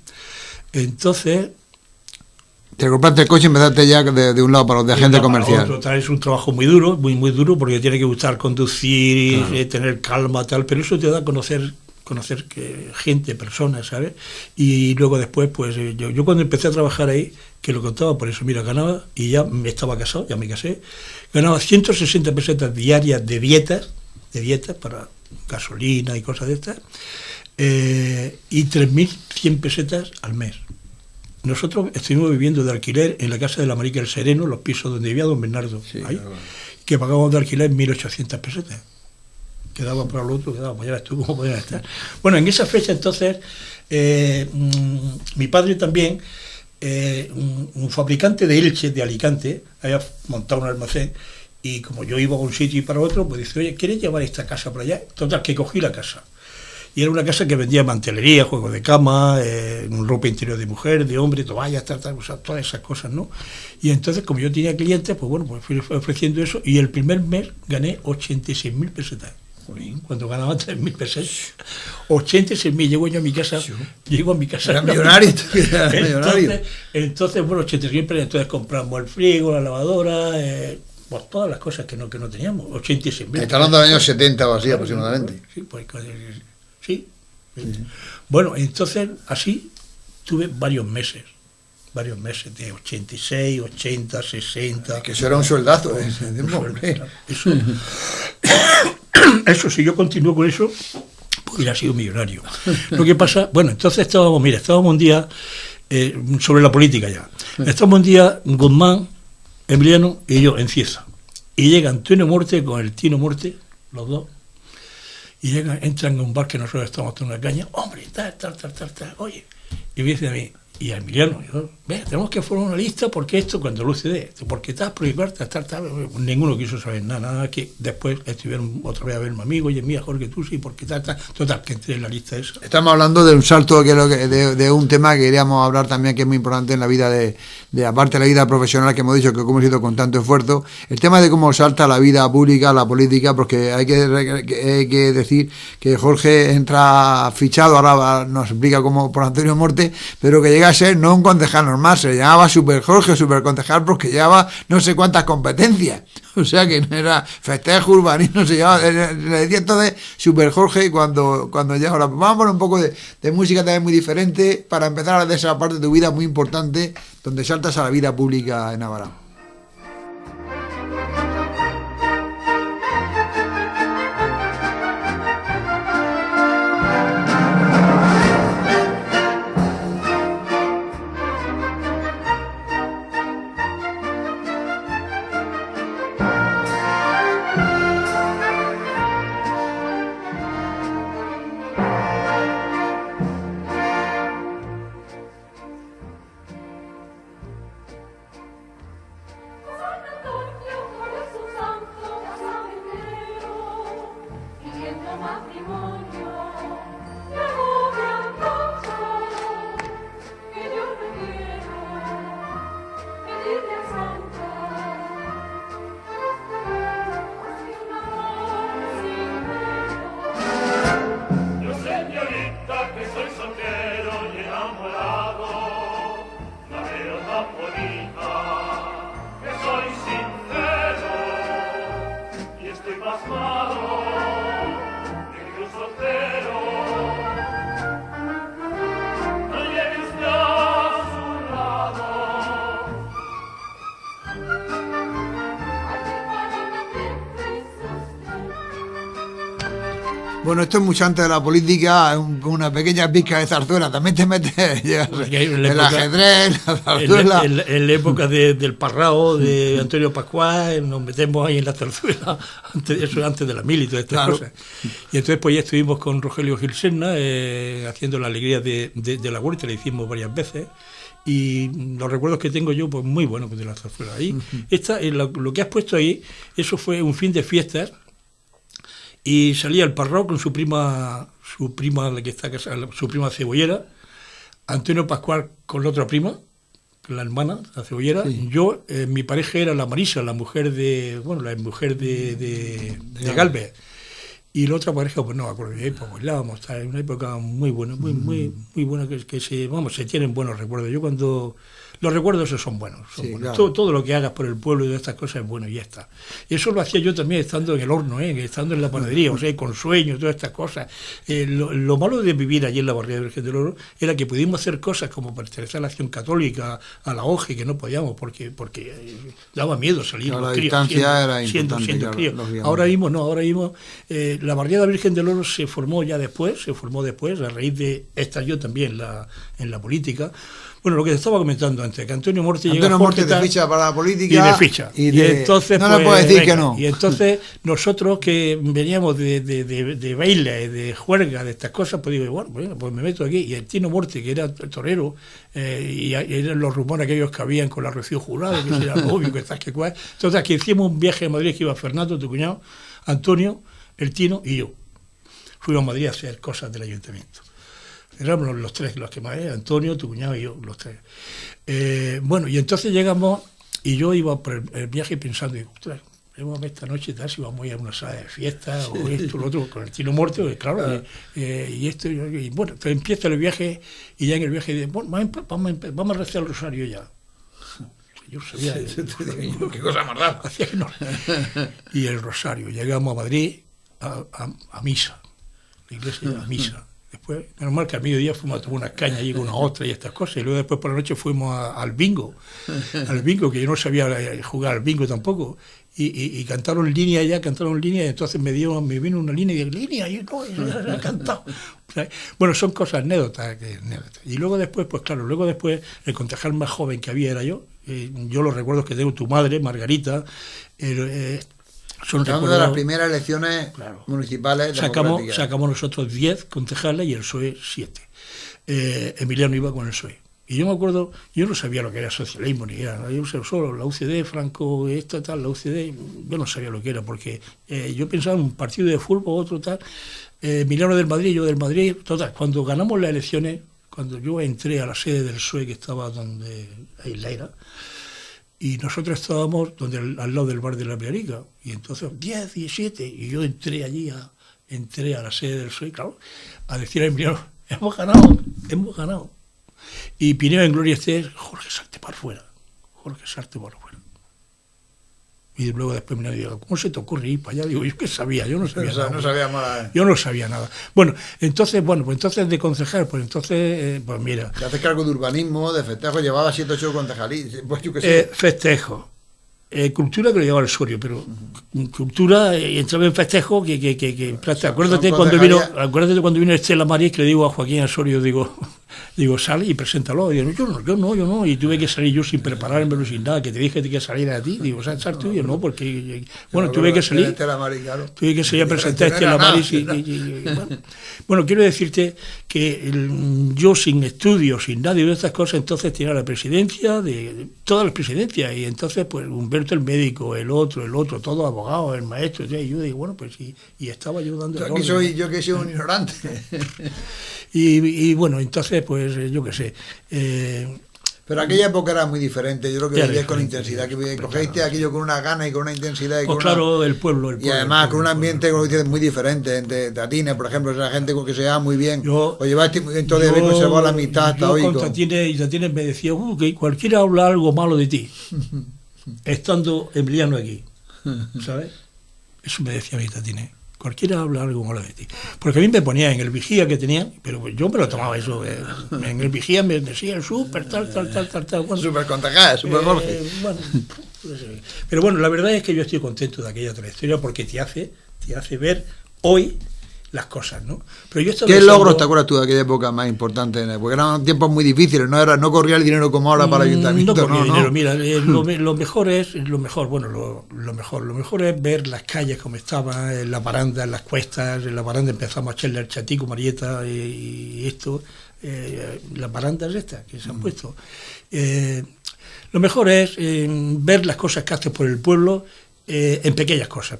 Entonces... Te compraste el coche y empezaste ya de un lado para los de agente comercial. Otro, es un trabajo muy duro, muy duro, porque tiene que gustar conducir, tener calma, tal, pero eso te da a conocer gente, personas, ¿sabes? Y luego después, pues yo cuando empecé a trabajar ahí, que lo contaba por eso, mira, ganaba, y ya estaba casado, ya me casé, ganaba 160 pesetas diarias de dietas para gasolina y cosas de estas, y 3.100 pesetas al mes. nosotros estuvimos viviendo de alquiler en la casa de la Marica del Sereno, los pisos donde vivía don Bernardo, ahí, claro, que pagábamos de alquiler 1.800 pesetas. Quedaba para el otro, quedaba, pues ya ves tú cómo podían estar. Bueno, en esa fecha entonces, mi padre también, un fabricante de Elche, de Alicante, había montado un almacén, y como yo iba a un sitio y para otro, pues dice, oye, ¿quieres llevar esta casa para allá? Total, que cogí la casa. Y era una casa que vendía mantelería, juegos de cama, ropa interior de mujer, de hombre, toallas, o sea, todas esas cosas, ¿no? Y entonces, como yo tenía clientes, pues bueno, pues fui ofreciendo eso, y el primer mes gané 86.000 pesetas. Cuando ganaba 3.000 pesetas, 86.000, llego yo a mi casa, Era millonario. Entonces, bueno, 86.000 pesetas, entonces compramos el frigo, la lavadora, pues todas las cosas que no teníamos, 86.000. Está hablando del año 70 o así aproximadamente. Sí, pues sí. Bueno, entonces así tuve varios meses de 86, 80, 60. Que eso era un sueldazo, Eso, si yo continúo con eso, pues hubiera sido millonario. Lo que pasa, bueno, entonces estábamos un día sobre la política ya. Estábamos un día Guzmán, Emiliano y yo en Cieza. Y llega Antonio Morte con el Tino Morte, los dos, y entran en un bar que nosotros estamos tomando una caña, hombre, tal, oye, y me dice a mí, y a Emiliano, venga, tenemos que formar una lista porque esto, cuando lo CD, porque tal, ninguno quiso saber nada, que después estuvieron otra vez a verme amigos, oye, mira, Jorge, tú sí, porque tal, total, que entré en la lista esa. Estamos hablando de un salto, de un tema que queríamos hablar también, que es muy importante en la vida de aparte de la vida profesional que hemos dicho, que hemos ido con tanto esfuerzo, el tema de cómo salta la vida pública, la política, porque hay que decir que Jorge entra fichado, ahora nos explica cómo por Antonio Morte, pero que llega a ser no un concejal normal, se llamaba Super Jorge, Super Concejal, porque llevaba no sé cuántas competencias, o sea que no era festejo, urbanismo, se llamaba, le decía entonces Super Jorge cuando ya ahora. Vamos a poner un poco de música también muy diferente para empezar a hablar de esa parte de tu vida muy importante, donde saltas a la vida pública en Abarán. Bueno, esto es mucho antes de la política, una pequeña pizca de zarzuela, también te metes el ajedrez, la zarzuela. En la época del Parrao, de Antonio Pascual, nos metemos ahí en la zarzuela, eso antes de la mil y todas estas cosas. Y entonces pues ya estuvimos con Rogelio Gil Serna, haciendo la alegría de la huerta, le hicimos varias veces. Y los recuerdos que tengo yo, pues muy buenos de la zarzuela. Ahí, lo que has puesto ahí, eso fue un fin de fiestas. Y salía el Parrao con su prima, la que está casada, su prima cebollera, Antonio Pascual con la otra prima, la hermana, la cebollera. Sí. Yo, mi pareja era la Marisa, la mujer de Galvez. Y la otra pareja, pues no me acuerdo, pues bailábamos, en una época muy buena, muy buena, que se tienen buenos recuerdos. Yo cuando... Los recuerdos esos son buenos. Buenos. Claro. Todo lo que hagas por el pueblo y de estas cosas es bueno y ya está. Y eso lo hacía yo también estando en el horno, estando en la panadería, o sea, con sueños, todas estas cosas. Lo malo de vivir allí en la barriada de Virgen del Oro era que pudimos hacer cosas como pertenecer a la Acción Católica, a la OGE, que no podíamos porque daba miedo salir. Claro, la distancia era importante. Siendo crío. Ahora mismo la barriada de Virgen del Oro se formó después, a raíz de estar yo también en la política. Bueno, lo que te estaba comentando antes, que Antonio Morte llega Antonio Morte te ficha para la política. Y de ficha. Y entonces, no le puedes decir que no. Y entonces, nosotros que veníamos de baile, de juerga, de estas cosas, pues digo, bueno, pues me meto aquí. Y el Tino Morte, que era torero, y eran los rumores aquellos que habían con la Rocío Jurado, que era obvio, que estás que cuál. Entonces, aquí hicimos un viaje a Madrid que iba Fernando, tu cuñado, Antonio, el Tino y yo. Fuimos a Madrid a hacer cosas del ayuntamiento. Éramos los tres, los que más, Antonio, tu cuñado y yo, los tres. Bueno, y entonces llegamos, y yo iba por el viaje pensando, digo, ostras, vamos a ver esta noche, tal, si vamos a ir a una sala de fiesta, o esto, lo otro, con el Tino Morte, claro, y esto, y bueno, entonces empieza el viaje, y ya en el viaje, bueno, vamos a rezar el rosario ya. Yo sabía, qué cosa más rara. Hacía que no. Y el rosario, llegamos a Madrid a misa, la iglesia a misa. Después, normal que al mediodía fuimos a tomar unas cañas allí con una ostra y estas cosas, y luego después por la noche fuimos al bingo, que yo no sabía jugar al bingo tampoco, y cantaron línea, y entonces me vino una línea, y dije, línea, y no, ya he cantado. O sea, bueno, son cosas anécdotas. Y luego después, pues claro, el concejal más joven que había era yo los recuerdos que tengo, tu madre, Margarita, son de las primeras elecciones municipales. Sacamos nosotros 10 concejales y el PSOE 7. Emiliano iba con el PSOE. Y yo me acuerdo, yo no sabía lo que era socialismo ni era, yo solo la UCD, Franco, esto tal, la UCD, yo no sabía lo que era, porque yo pensaba en un partido de fútbol, otro tal, Emiliano del Madrid, yo del Madrid, total. Cuando ganamos las elecciones, cuando yo entré a la sede del PSOE, que estaba donde hay Leira, y nosotros estábamos al lado del bar de la Piarica, y entonces 10, 17, y yo entré allí, entré a la sede del PSOE, claro, a decir a Emiliano, hemos ganado. Y Pineo en Gloria esté, Jorge, salte para afuera. Y luego después me dijo, ¿cómo se te ocurre ir para allá? Digo, yo qué sabía, yo no sabía nada. Yo no sabía nada. Bueno, entonces de concejal, pues mira. Te haces cargo de urbanismo, de festejo, llevaba 7 o 8 concejalíes, pues yo qué sé. Festejo. Cultura que lo llevaba el Sorio, pero cultura, entraba en festejo acuérdate cuando vino Estela Maris, que le digo a Joaquín Osorio, digo, sale y preséntalo. Digo, yo no, y tuve que salir yo sin prepararme, sin nada, que te dije que saliera a ti. Digo, ¿sabes tú? Yo no, porque, bueno, tuve que salir a presentar a Estela Maris. Bueno, quiero decirte que yo sin estudios, sin nada de estas cosas, entonces tenía la presidencia, de todas las presidencias, y entonces, pues, Humberto el médico, el otro, todos abogados, el maestro, y yo digo, bueno, pues, y estaba ayudando. Yo que soy un ignorante. Y bueno, entonces, pues, yo qué sé. Pero aquella época era muy diferente, yo creo que vivíais con intensidad, que cogéis aquello con una gana y con una intensidad. El pueblo. Y además con un ambiente muy diferente, de Tatines, por ejemplo, esa gente que se llevaba muy bien. O llevaste muy bien, entonces habéis conservado la amistad hasta hoy. Tatines me decía, que cualquiera habla algo malo de ti, estando Emiliano aquí, ¿sabes? Eso me decía a mí Tatines. Cualquiera habla algo malo de ti. Porque a mí me ponía en el vigía que tenía, pero yo me lo tomaba eso. En el vigía me decía el súper, tal. Bueno, súper concejal, súper Jorge. Pero bueno, la verdad es que yo estoy contento de aquella trayectoria porque te hace ver hoy las cosas, ¿no? Pero yo ¿Qué logros te acuerdas tú de aquella época más importante? Porque eran tiempos muy difíciles, no corría el dinero como ahora para el ayuntamiento. No corría el dinero, mira, lo mejor es ver las calles como estaban, en las barandas, en las cuestas. En la baranda empezamos a echarle al Chatico, Marieta y esto, las barandas estas que se han puesto. Lo mejor es ver las cosas que haces por el pueblo, en pequeñas cosas.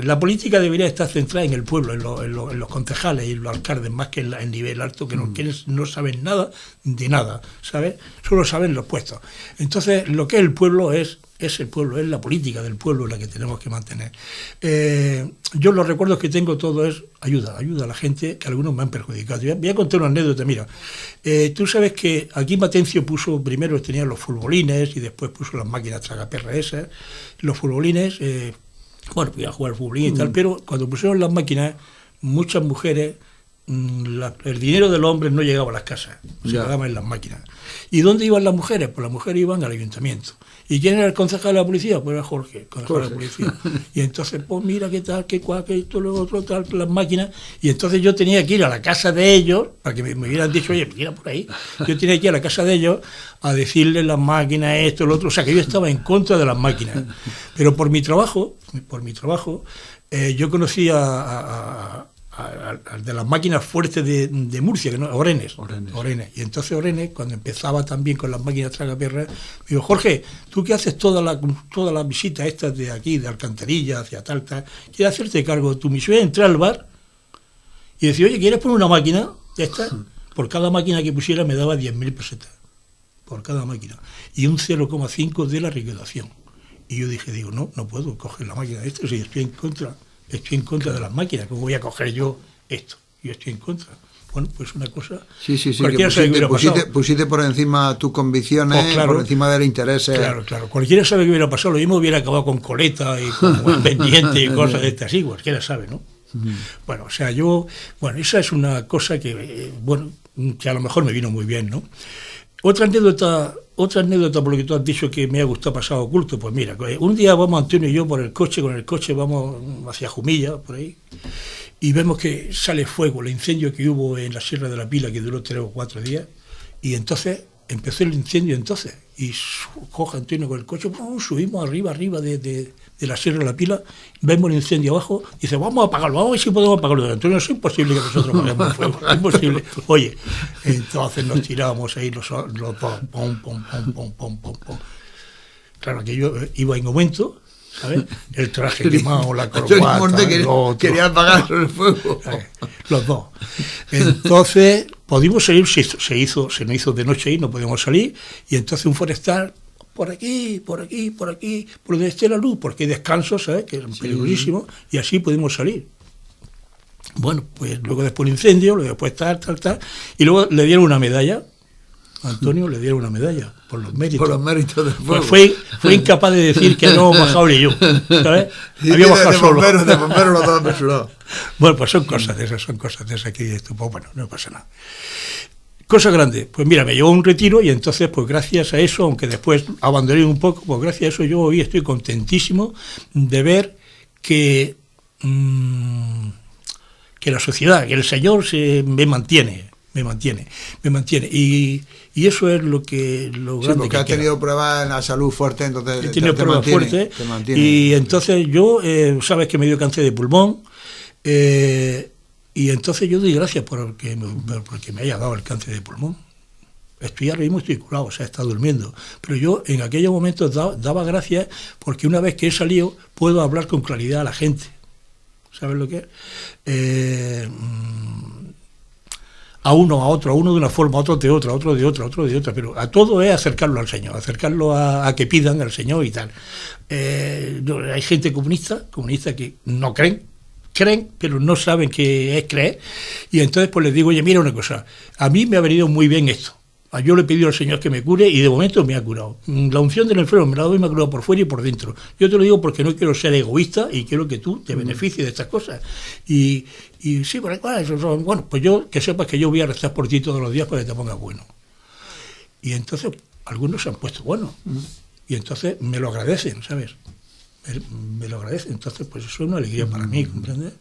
La política debería estar centrada en el pueblo, en los concejales y los alcaldes, más que en el nivel alto, que no saben nada de nada, ¿sabes? Solo saben los puestos. Entonces, lo que es el pueblo es el pueblo, es la política del pueblo la que tenemos que mantener. Yo los recuerdos que tengo todo es ayuda a la gente, que algunos me han perjudicado. Voy a contar una anécdota, mira. Tú sabes que aquí Matencio primero tenía los futbolines y después puso las máquinas tragaperras esas. Los futbolines, podía jugar al futbolín y tal, pero cuando pusieron las máquinas, muchas mujeres el dinero de los hombres no llegaba a las casas, se pagaba en las máquinas. ¿Y dónde iban las mujeres? Pues las mujeres iban al ayuntamiento. ¿Y quién era el concejal de la policía? Pues era Jorge, concejal de la policía. Y entonces, pues mira qué tal, qué cual, qué esto, lo otro, tal, las máquinas. Y entonces yo tenía que ir a la casa de ellos, para que me hubieran dicho, oye, mira por ahí. Yo tenía que ir a la casa de ellos a decirles las máquinas, esto, lo otro. O sea, que yo estaba en contra de las máquinas. Pero por mi trabajo, yo conocí de las máquinas fuertes de Murcia, que no, Orenes. Y entonces Orenes, cuando empezaba también con las máquinas tragaperras, me dijo, Jorge, tú que haces todas las visitas estas de aquí, de Alcantarilla, hacia tal, quiero hacerte cargo. Tu misión es entrar al bar y decir, oye, ¿quieres poner una máquina de estas? Por cada máquina que pusiera me daba 10.000 pesetas. Por cada máquina. Y un 0,5 de la recaudación. Y yo digo, no puedo coger la máquina de esto si estoy en contra de las máquinas. ¿Cómo voy a coger yo esto? Yo estoy en contra. Bueno, pues una cosa... Sí, que pusiste por encima tus convicciones, pues claro, por encima del interés. Claro. Cualquiera sabe que hubiera pasado. Lo mismo hubiera acabado con coleta y con pendiente y cosas de estas. Sí, cualquiera sabe, ¿no? Bueno, o sea, esa es una cosa que a lo mejor me vino muy bien, ¿no? Otra anécdota por lo que tú has dicho que me ha gustado pasado oculto, pues mira, un día vamos Antonio y yo con el coche vamos hacia Jumilla, por ahí, y vemos que sale fuego, el incendio que hubo en la Sierra de la Pila, que duró 3 o 4 días, y entonces empezó el incendio y coge Antonio con el coche, subimos arriba de la Sierra de la Pila, vemos el incendio abajo, y dice, vamos a apagarlo, vamos a ver si podemos apagarlo. Antonio, es imposible que nosotros apaguemos el fuego, es imposible. Oye, entonces nos tirábamos ahí los pom. Claro que yo iba en aumento, ¿sabes? El traje quemado, la corbata, quería apagar el fuego. Los dos. Entonces, pudimos salir, se nos hizo de noche ahí, no podíamos salir, y entonces un forestal, por aquí, por donde esté la luz, porque hay descansos, ¿sabes?, que eran peligrosísimos, y así pudimos salir. Bueno, pues luego después el incendio, luego después tal, y luego le dieron una medalla. A Antonio le dieron una medalla por los méritos. Por los méritos del fuego. Pues fue incapaz de decir que no bajado ni yo, ¿sabes? Había bajado solo. De bomberos los dos apresurados. Bueno, pues son cosas de esas que dices tú, pues bueno, no pasa nada. Cosa grande, pues mira, me llevó a un retiro y entonces, pues gracias a eso, aunque después abandoné un poco, pues gracias a eso yo hoy estoy contentísimo de ver que la sociedad, que el Señor me mantiene. Y eso es lo grande porque has tenido pruebas en la salud fuerte, entonces he tenido pruebas fuertes. Y entonces yo, sabes que me dio cáncer de pulmón, y entonces yo doy gracias porque me haya dado el cáncer de pulmón. Ahora mismo estoy curado, o sea, he estado durmiendo. Pero yo en aquellos momentos daba gracias porque una vez que he salido puedo hablar con claridad a la gente. ¿Sabes lo que es? A uno, a otro, a uno de una forma, a otro de otra, a otro de otra, a otro de otra, pero a todo es acercarlo al Señor, acercarlo a que pidan al Señor y tal. Hay gente comunista que no creen, pero no saben qué es creer, y entonces pues les digo, oye, mira una cosa, a mí me ha venido muy bien esto. Yo le he pedido al Señor que me cure y de momento me ha curado. La unción del enfermo me la doy y me ha curado por fuera y por dentro. Yo te lo digo porque no quiero ser egoísta y quiero que tú te beneficies de estas cosas. Y sí, bueno, pues yo, que sepas que yo voy a rezar por ti todos los días para que te pongas bueno. Y entonces algunos se han puesto buenos. Y entonces me lo agradecen, ¿sabes? Me lo agradecen. Entonces, pues eso es una alegría para mí, ¿comprendes?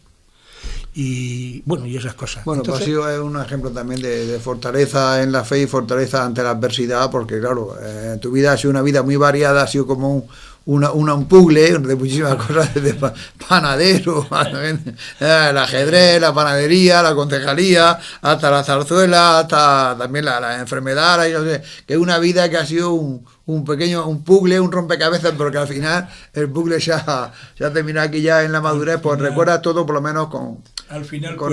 Y bueno, y esas cosas. Bueno, entonces, pues ha sido un ejemplo también de fortaleza en la fe y fortaleza ante la adversidad, porque claro, tu vida ha sido una vida muy variada, ha sido como un puzzle de muchísimas cosas, desde panadero, el ajedrez, la panadería, la concejalía, hasta la zarzuela, hasta también la enfermedad, que es una vida que ha sido un puzzle, un rompecabezas, pero que al final el puzzle ya terminado aquí ya en la madurez, pues recuerda todo por lo menos con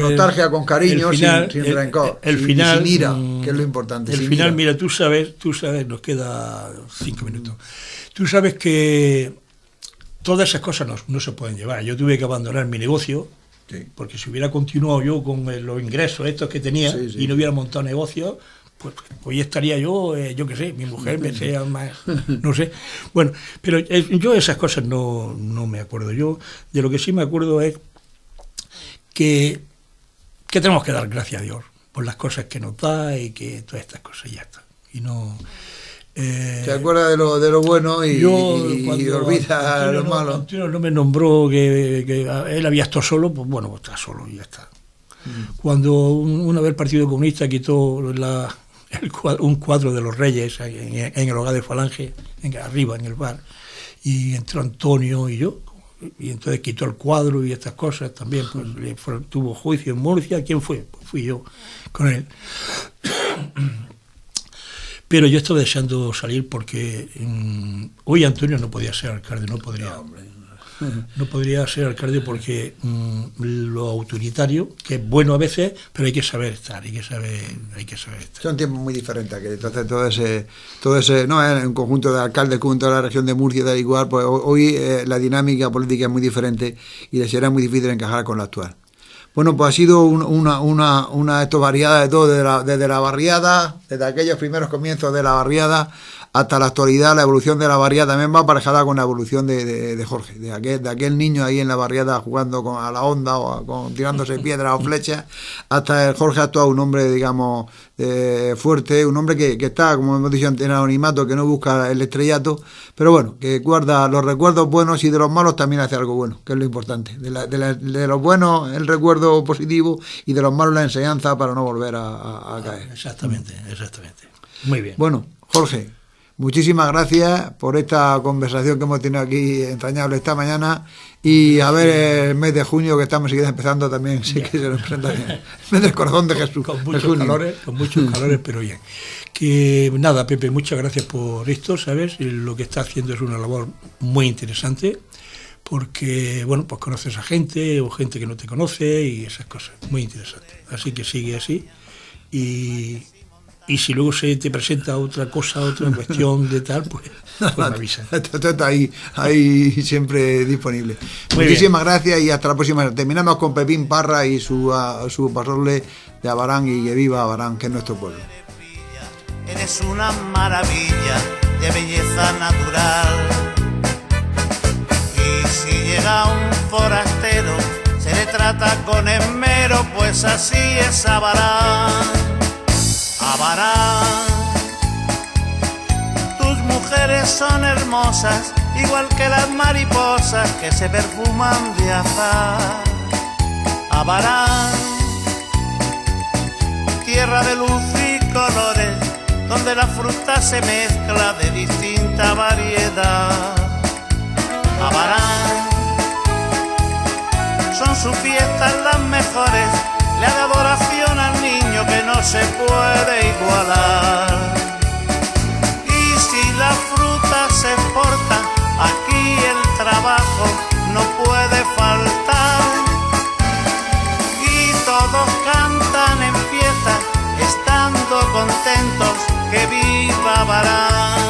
nostalgia, con cariño, sin rencor, sin ira, que es lo importante. El final, mira, tú sabes, nos queda 5 minutos. Tú sabes que todas esas cosas no se pueden llevar. Yo tuve que abandonar mi negocio, porque si hubiera continuado yo con los ingresos estos que tenía y no hubiera montado negocio, pues hoy estaría yo qué sé, mi mujer me sea más, no sé. Bueno, pero yo esas cosas no me acuerdo. Yo de lo que sí me acuerdo es que que tenemos que dar gracias a Dios por las cosas que nos da y que todas estas cosas ya están. Y no... se acuerda de lo bueno y olvida lo malo. Antonio no me nombró que él había estado solo, pues bueno, pues está solo y ya está. Cuando una vez el Partido Comunista quitó un cuadro de los Reyes en el hogar de Falange, arriba en el bar, y entró Antonio y yo, y entonces quitó el cuadro y estas cosas también, pues tuvo juicio en Murcia. ¿Quién fue? Pues fui yo con él. Pero yo estaba deseando salir porque hoy Antonio no podía ser alcalde, no podría ser alcalde porque lo autoritario, que es bueno a veces, pero hay que saber estar. Son tiempos muy diferentes, que entonces todo ese no es un conjunto de alcaldes, conjunto de la región de Murcia, tal igual, pues hoy la dinámica política es muy diferente y le será muy difícil encajar con la actual. Bueno, pues ha sido una esto variada de todo, desde la barriada, desde aquellos primeros comienzos de la barriada hasta la actualidad. La evolución de la barriada también va aparejada con la evolución de Jorge, de aquel niño ahí en la barriada jugando a la onda o tirándose piedras o flechas, hasta el Jorge actual, un hombre, digamos, fuerte, un hombre que está, como hemos dicho antes, en anonimato, que no busca el estrellato, pero bueno, que guarda los recuerdos buenos y de los malos también hace algo bueno, que es lo importante. De los buenos el recuerdo positivo y de los malos la enseñanza para no volver a caer. Exactamente. Muy bien. Bueno, Jorge, muchísimas gracias por esta conversación que hemos tenido aquí entrañable esta mañana, y a ver el mes de junio, que estamos empezando también, sí que se nos presenta bien. El mes del corazón de Jesús. Con muchos calores, pero bien. Que nada, Pepe, muchas gracias por esto, ¿sabes? Lo que está haciendo es una labor muy interesante, porque, bueno, pues conoces a gente o gente que no te conoce y esas cosas, muy interesante. Así que sigue así, y si luego se te presenta otra cosa, otra cuestión de tal, pues me avisa. Está ahí siempre disponible. Muchísimas gracias y hasta la próxima. Terminamos con Pepín Parra y su pasoble de Abarán, y que viva Abarán, que es nuestro pueblo. Eres una maravilla de belleza natural, y si llega un forastero se le trata con esmero, pues así es Abarán. Abarán, tus mujeres son hermosas, igual que las mariposas que se perfuman de azahar. Abarán, tierra de luz y colores, donde la fruta se mezcla de distinta variedad. Abarán, son sus fiestas las mejores, le da adoración al niño que no se puede igualar. Y si la fruta se exporta, aquí el trabajo no puede faltar. Y todos cantan en fiesta, estando contentos, que viva Abarán.